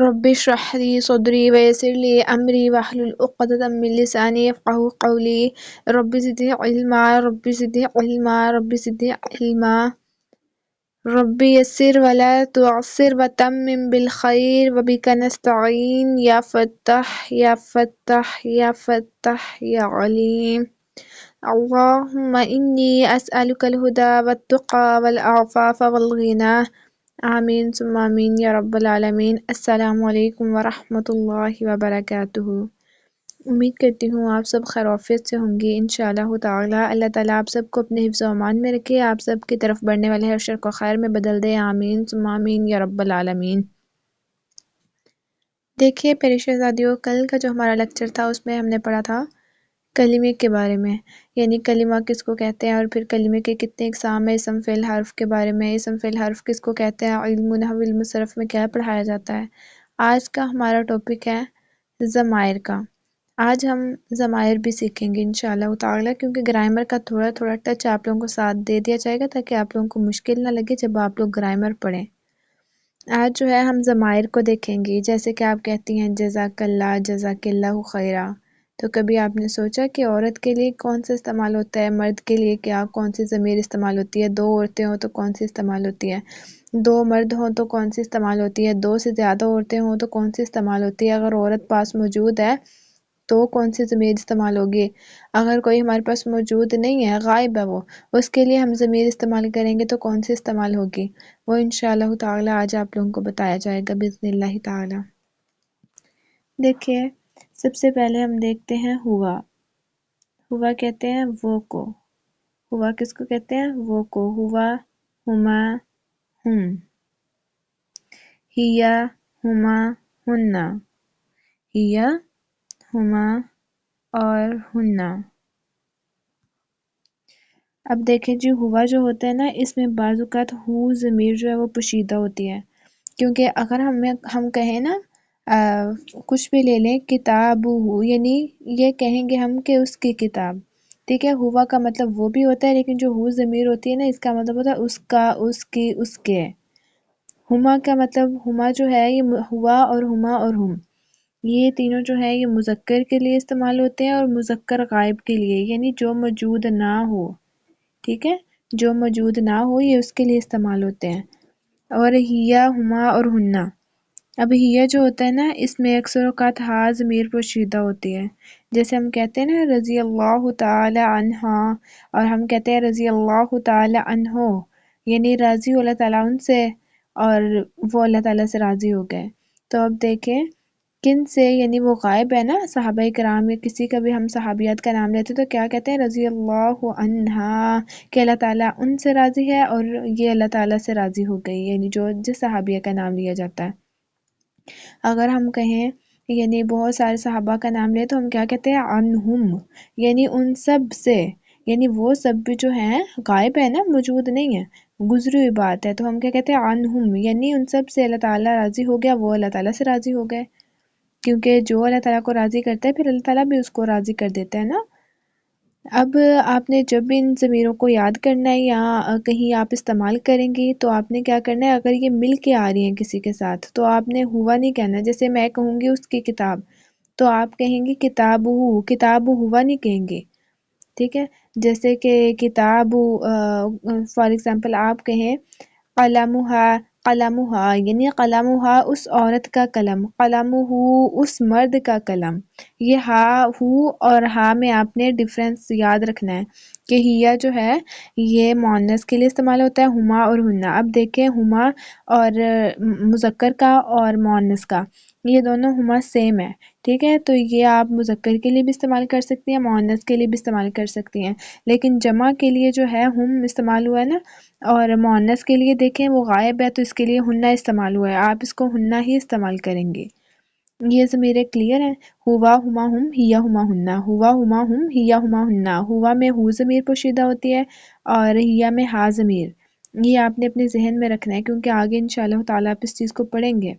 رب اشرح لي صدري ويسر لي أمري واحلل عقدة من لساني يفقهوا قولي. رب زدني علما رب زدني علما رب زدني علما. رب يسر ولا تعسر وتمم بالخير وبك نستعين يا فتاح يا فتاح يا فتاح يا عليم. اللهم إني أسألك الهدى والتقى والعفاف والغنى. آمین ثم آمین یا رب العالمین۔ السلام علیکم ورحمۃ اللہ وبرکاتہ۔ امید کرتی ہوں آپ سب خیر و عافیت سے ہوں گے انشاءاللہ تعالی۔ اللہ تعالیٰ آپ سب کو اپنے حفظ و امان میں رکھے، آپ سب کی طرف بڑھنے والے ہر شر کو خیر میں بدل دے، آمین ثم آمین یا رب العالمین۔ دیکھیے پیارے شہزادیوں، کل کا جو ہمارا لیکچر تھا اس میں ہم نے پڑھا تھا کلمے کے بارے میں، یعنی کلمہ کس کو کہتے ہیں اور پھر کلمے کے کتنے اقسام ہیں، اسم فعل حرف کے بارے میں، اسم فعل حرف کس کو کہتے ہیں، علم نحو علم صرف میں کیا پڑھایا جاتا ہے۔ آج کا ہمارا ٹاپک ہے ضمائر کا۔ آج ہم ضمائر بھی سیکھیں گے انشاءاللہ تعالی، کیونکہ گرامر کا تھوڑا تھوڑا ٹچ آپ لوگوں کو ساتھ دے دیا جائے گا تاکہ آپ لوگوں کو مشکل نہ لگے جب آپ لوگ گرامر پڑھیں۔ آج جو ہے ہم ضمائر کو دیکھیں گے، جیسے کہ آپ کہتی ہیں جزاک اللہ، جزاک اللہ خیرہ، تو کبھی آپ نے سوچا کہ عورت کے لیے کون سا استعمال ہوتا ہے، مرد کے لیے کیا کون سی ضمیر استعمال ہوتی ہے، دو عورتیں ہوں تو کون سی استعمال ہوتی ہے، دو مرد ہوں تو کون سی استعمال ہوتی ہے، دو سے زیادہ عورتیں ہوں تو کون سی استعمال ہوتی ہے، اگر عورت پاس موجود ہے تو کون سی ضمیر استعمال ہوگی، اگر کوئی ہمارے پاس موجود نہیں ہے، غائب ہے وہ، اس کے لیے ہم ضمیر استعمال کریں گے تو کون سی استعمال ہوگی، وہ انشاءاللہ تعالی آج آپ لوگوں کو بتایا جائے گا باذن اللہ تعالی۔ دیکھیے سب سے پہلے ہم دیکھتے ہیں ہوا۔ ہوا کہتے ہیں وہ کو، ہوا کس کو کہتے ہیں، وہ کو، ہوا، ہما، ہم، ہیا، ہما، ہننا، ہیا، ہما اور ہننا۔ اب دیکھیں جی ہوا جو ہوتا ہے نا، اس میں بعض اوقات ہو ضمیر جو ہے وہ پوشیدہ ہوتی ہے، کیونکہ اگر ہم کہیں نا کچھ بھی لے لیں کتاب ہو، یعنی یہ کہیں گے ہم کہ اس کی کتاب، ٹھیک ہے، ہوا کا مطلب وہ بھی ہوتا ہے، لیکن جو ہو ضمیر ہوتی ہے نا اس کا مطلب ہوتا ہے اس کا، اس کی، اس کے۔ ہما کا مطلب، ہما جو ہے یہ ہوا اور ہما اور ہم، یہ تینوں جو ہے یہ مذکر کے لیے استعمال ہوتے ہیں اور مذکر غائب کے لیے، یعنی جو موجود نہ ہو، ٹھیک ہے، جو موجود نہ ہو یہ اس کے لیے استعمال ہوتے ہیں۔ اور ہیا، ہما اور ہننا، اب ہیا جو ہوتا ہے نا اس میں اکثر اوقات ہا ضمیر پوشیدہ ہوتی ہے، جیسے ہم کہتے ہیں نا رضی اللہ تعالی عنہا، اور ہم کہتے ہیں رضی اللہ تعالی عنہ، یعنی راضی اللہ تعالیٰ ان سے اور وہ اللہ تعالیٰ سے راضی ہو گئے۔ تو اب دیکھیں کن سے، یعنی وہ غائب ہے نا، صحابہ کرام یا کسی کا بھی ہم صحابیات کا نام لیتے تو کیا کہتے ہیں، رضی اللہ عنہا، کہ اللہ تعالیٰ ان سے راضی ہے اور یہ اللہ تعالیٰ سے راضی ہو گئی، یعنی جس صحابیہ کا نام لیا جاتا ہے۔ اگر ہم کہیں یعنی بہت سارے صحابہ کا نام لیں تو ہم کیا کہتے ہیں، عنہم، یعنی ان سب سے، یعنی وہ سب بھی جو ہیں غائب ہے نا، موجود نہیں ہے، گزری ہوئی بات ہے، تو ہم کیا کہتے ہیں، عنہم، یعنی ان سب سے اللہ تعالیٰ راضی ہو گیا، وہ اللہ تعالیٰ سے راضی ہو گئے، کیونکہ جو اللہ تعالیٰ کو راضی کرتا ہے پھر اللہ تعالیٰ بھی اس کو راضی کر دیتا ہے نا۔ اب آپ نے جب بھی ان ضمیروں کو یاد کرنا ہے یا کہیں آپ استعمال کریں گی تو آپ نے کیا کرنا ہے، اگر یہ مل کے آ رہی ہیں کسی کے ساتھ تو آپ نے ہوا نہیں کہنا، جیسے میں کہوں گی اس کی کتاب تو آپ کہیں گی کتاب ہو، کتاب ہوا نہیں کہیں گے، ٹھیک ہے، جیسے کہ کتاب فار ایگزامپل آپ کہیں قلمہا، قلمہا یعنی قلمہا اس عورت کا قلم، قلمہو اس مرد کا قلم، یہ ہا ہو اور ہا میں آپ نے ڈیفرنس یاد رکھنا ہے کہ ہیا جو ہے یہ مؤنث کے لیے استعمال ہوتا ہے، ہما اور ہننا۔ اب دیکھیں ہما اور مذکر کا اور مؤنث کا یہ دونوں ہما سیم ہے، ٹھیک ہے، تو یہ آپ مذکر کے لیے بھی استعمال کر سکتی ہیں، مؤنث کے لیے بھی استعمال کر سکتی ہیں، لیکن جمع کے لیے جو ہے ہم استعمال ہوا ہے نا، اور مؤنث کے لیے دیکھیں وہ غائب ہے تو اس کے لیے ہننا استعمال ہوا ہے، آپ اس کو ہننا ہی استعمال کریں گے۔ یہ ضمیریں کلیئر ہیں، ہوا، ہما، ہم، ہیا، ہما، ہننا، ہوا، ہما، ہم، ہیا، ہما، ہننا، ہوا میں ہو ضمیر پوشیدہ ہوتی ہے اور ہیا میں ہا ضمیر، یہ آپ نے اپنے ذہن میں رکھنا ہے کیونکہ آگے انشاءاللہ تعالیٰ آپ اس چیز کو پڑھیں گے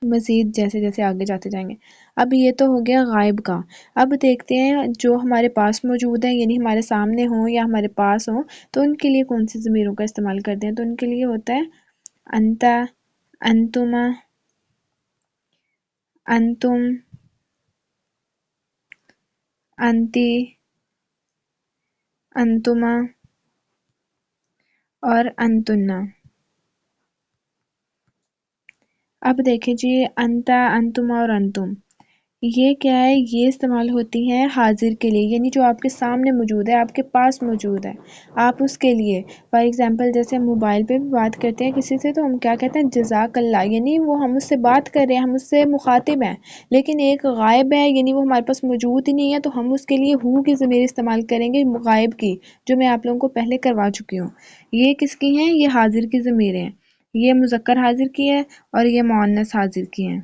مزید جیسے جیسے آگے جاتے جائیں گے۔ اب یہ تو ہو گیا غائب کا، اب دیکھتے ہیں جو ہمارے پاس موجود ہیں، یعنی ہمارے سامنے ہوں یا ہمارے پاس ہوں تو ان کے لیے کون سی ضمیروں کا استعمال کرتے ہیں، تو ان کے لیے ہوتا ہے انتا، انتما، انتم، انتی، انتما اور انتنا۔ اب دیکھیں جی، انتا، انتما اور انتم، یہ کیا ہے؟ یہ استعمال ہوتی ہیں حاضر کے لیے، یعنی جو آپ کے سامنے موجود ہے، آپ کے پاس موجود ہے، آپ اس کے لیے۔ فار ایگزامپل جیسے ہم موبائل پہ بھی بات کرتے ہیں کسی سے تو ہم کیا کہتے ہیں؟ جزاک اللہ، یعنی وہ ہم اس سے بات کر رہے ہیں، ہم اس سے مخاطب ہیں، لیکن ایک غائب ہے، یعنی وہ ہمارے پاس موجود ہی نہیں ہے، تو ہم اس کے لیے ہو کی ضمیر استعمال کریں گے، غائب کی، جو میں آپ لوگوں کو پہلے کروا چکی ہوں۔ یہ کس کی ہیں؟ یہ حاضر کی ضمیریں ہیں، یہ مذکر حاضر کی ہے اور یہ مؤنث حاضر کی ہیں۔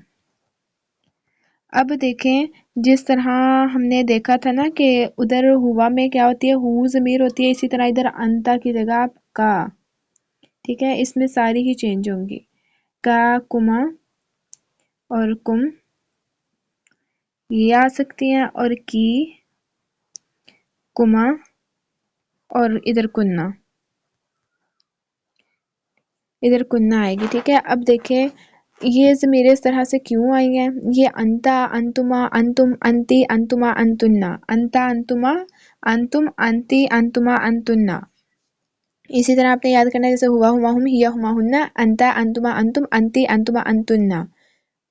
اب دیکھیں، جس طرح ہم نے دیکھا تھا نا کہ ادھر ہوا میں کیا ہوتی ہے؟ ہو ضمیر ہوتی ہے، اسی طرح ادھر انتا کی جگہ آپ کا، ٹھیک ہے، اس میں ساری ہی چینج ہوں گی، کا، کما اور کم، یہ آ سکتی ہیں، اور کی، کما اور ادھر کننا، ادھر کننا آئے گی، ٹھیک ہے۔ اب دیکھیں یہ ضمیریں اس طرح سے کیوں آئی ہیں؟ یہ انتا، انتما، انتم، انتی، انتما، انتنا، انتا، انتما، انتم، انتی، انتما، انتنا۔ اسی طرح آپ نے یاد کرنا ہے جیسے ہوا، ہما، ہم، ہیا، ہما، ہننا، انتا، انتما، انتم، انتی، انتما، انتنا۔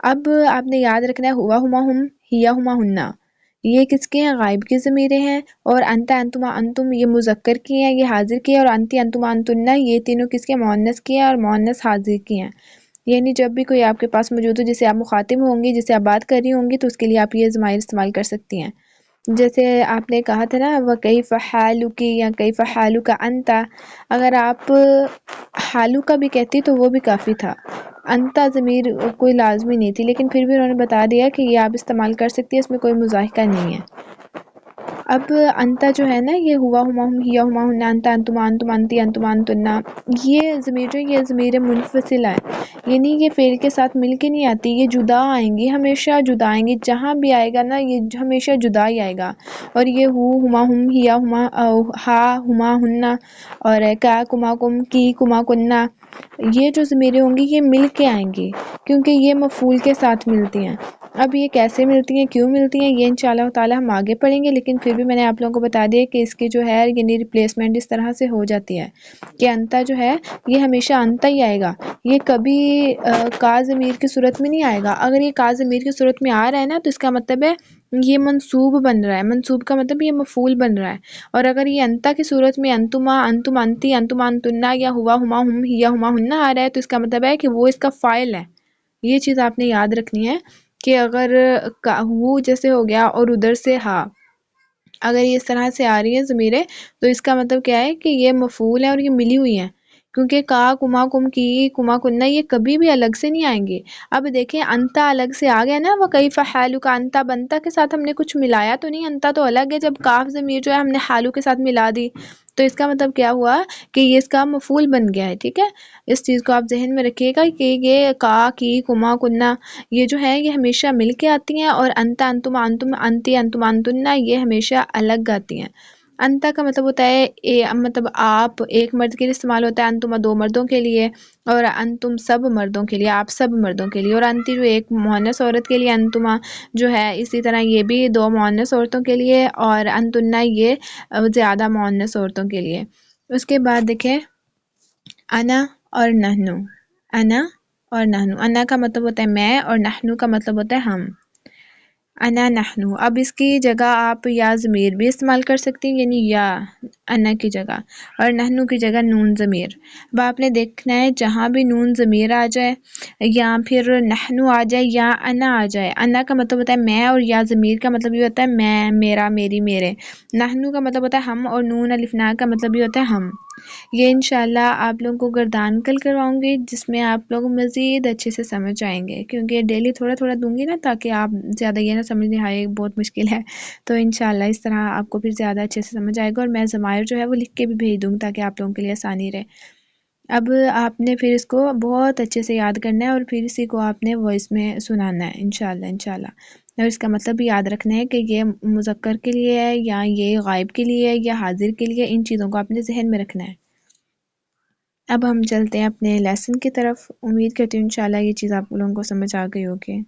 اب آپ نے یاد رکھنا ہے ہوا، ہما، ہم، ہیا، ہما، ہننا، یہ کس کے ہیں؟ غائب کی ضمیریں ہیں، اور انتا، انتما، انتم یہ مذکر کی ہیں، یہ حاضر کی ہے، اور انتی، انتما، انتنا یہ تینوں کس کے ہیں؟ مؤنث کی ہیں اور مؤنث حاضر کی ہیں۔ یعنی جب بھی کوئی آپ کے پاس موجود ہو جسے آپ مخاطب ہوں گی، جسے آپ بات کر رہی ہوں گی، تو اس کے لیے آپ یہ ضمائر استعمال کر سکتی ہیں۔ جیسے آپ نے کہا تھا نا وَكَيْفَ حَالُكِ یا كَيْفَ حَالُكَ أَنْتَ، اگر آپ حالو کا بھی کہتی تو وہ بھی کافی تھا، انتا ضمیر کوئی لازمی نہیں تھی، لیکن پھر بھی انہوں نے بتا دیا کہ یہ آپ استعمال کر سکتی ہے، اس میں کوئی مضاحکہ نہیں ہے۔ اب انتا جو ہے نا، یہ ہوا، ہما، ہم، ہیا، ہما، ہننا، انتا، انتما، انتم، انتی، انتما، انتنا، یہ ضمیر جو یہ ضمیر منفصل ہے، یعنی یہ فعل کے ساتھ مل کے نہیں آتی، یہ جدا آئیں گی، ہمیشہ جدا آئیں گی، جہاں بھی آئے گا نا یہ ہمیشہ جدا ہی آئے گا۔ اور یہ ہو، ہما، ہم، ہیا، ہما، ہا، ہما، ہننا، اور کا، کما، کم، کی، کما، کننا، یہ جو ضمیریں ہوں گی یہ مل کے آئیں گی، کیونکہ یہ مفعول کے ساتھ ملتی ہیں۔ اب یہ کیسے ملتی ہیں، کیوں ملتی ہیں، یہ انشاءاللہ تعالی ہم آگے پڑھیں گے، لیکن پھر بھی میں نے آپ لوگوں کو بتا دیا کہ اس کی جو ہے یعنی ریپلیسمنٹ اس طرح سے ہو جاتی ہے کہ انتا جو ہے یہ ہمیشہ انتا ہی آئے گا، یہ کبھی کا ضمیر کی صورت میں نہیں آئے گا۔ اگر یہ کا ضمیر کی صورت میں آ رہا ہے نا تو اس کا مطلب ہے یہ منصوب بن رہا ہے، منصوب کا مطلب یہ مفعول بن رہا ہے، اور اگر یہ انتا کی صورت میں انتما، انتم، انتی، انتما، انتنا یا ہوا، ہما، ہم، ہیا، ہما، ہننا آ رہا ہے تو اس کا مطلب ہے کہ وہ اس کا فاعل ہے۔ یہ چیز آپ نے یاد رکھنی ہے کہ اگر ہو جیسے ہو گیا اور ادھر سے ہا، اگر یہ اس طرح سے آ رہی ہے ضمیریں تو اس کا مطلب کیا ہے کہ یہ مفعول ہے اور یہ ملی ہوئی ہیں، کیونکہ کا، کما، کم، کی، کما، کننا یہ کبھی بھی الگ سے نہیں آئیں گے۔ اب دیکھیں انتا الگ سے آ گیا نا، وَكَيْفَ حَالُكَ انتا، بنتا کے ساتھ ہم نے کچھ ملایا تو نہیں، انتا تو الگ ہے، جب کاف ضمیر جو ہے ہم نے حالو کے ساتھ ملا دی تو اس کا مطلب کیا ہوا کہ یہ اس کا مفعول بن گیا ہے، ٹھیک ہے۔ اس چیز کو آپ ذہن میں رکھیے گا کہ یہ کا، کی، کما، کننا یہ جو ہے یہ ہمیشہ مل کے آتی ہیں، اور انتا، انتما، انتم، انتی، انتما، انتنا یہ ہمیشہ الگ آتی ہیں۔ انتا کا مطلب ہوتا ہے مطلب آپ ایک مرد کے لیے استعمال ہوتا ہے، انتما دو مردوں کے لیے، اور انتم سب مردوں کے لیے، آپ سب مردوں کے لیے، اور انتی جو ایک مؤنث عورت کے لیے، انتما جو ہے اسی طرح یہ بھی دو مؤنث عورتوں کے لیے، اور انتنا یہ زیادہ مؤنث عورتوں کے لیے۔ اس کے بعد دیکھیں انا اور نحنو، انا اور نحنو، انا کا مطلب ہوتا ہے میں اور نحنو کا مطلب ہوتا ہے ہم، انا نحنو۔ اب اس کی جگہ آپ یا ضمیر بھی استعمال کر سکتی ہیں، یعنی یا انا کی جگہ، اور نحنو کی جگہ نون ضمیر۔ اب آپ نے دیکھنا ہے جہاں بھی نون ضمیر آ جائے یا پھر نحنو آ جائے یا انا آ جائے، انا کا مطلب ہوتا ہے میں اور یا ضمیر کا مطلب یہ ہوتا ہے میں، میرا، میری، میرے، نحنو کا مطلب ہوتا ہے ہم، اور نون الف نا کا مطلب یہ ہوتا ہے ہم۔ یہ انشاءاللہ آپ لوگوں کو گردان کل کرواؤں گی، جس میں آپ لوگ مزید اچھے سے سمجھ آئیں گے، کیونکہ ڈیلی تھوڑا تھوڑا دوں گی نا تاکہ آپ زیادہ یہ نہ سمجھیں ہاں یہ بہت مشکل ہے، تو انشاءاللہ اس طرح آپ کو پھر زیادہ اچھے سے سمجھ آئے گا، اور میں ضمائر جو ہے وہ لکھ کے بھی بھیج دوں گی تاکہ آپ لوگوں کے لیے آسانی رہے۔ اب آپ نے پھر اس کو بہت اچھے سے یاد کرنا ہے، اور پھر اسی کو آپ نے وائس میں سنانا ہے انشاءاللہ انشاءاللہ، اور اس کا مطلب بھی یاد رکھنا ہے کہ یہ مذکر کے لیے ہے یا یہ غائب کے لیے ہے یا حاضر کے لیے، ان چیزوں کو آپ نے ذہن میں رکھنا ہے۔ اب ہم چلتے ہیں اپنے لیسن کی طرف، امید کرتی ہوں انشاءاللہ یہ چیز آپ لوگوں کو سمجھ آ گئی ہوگی۔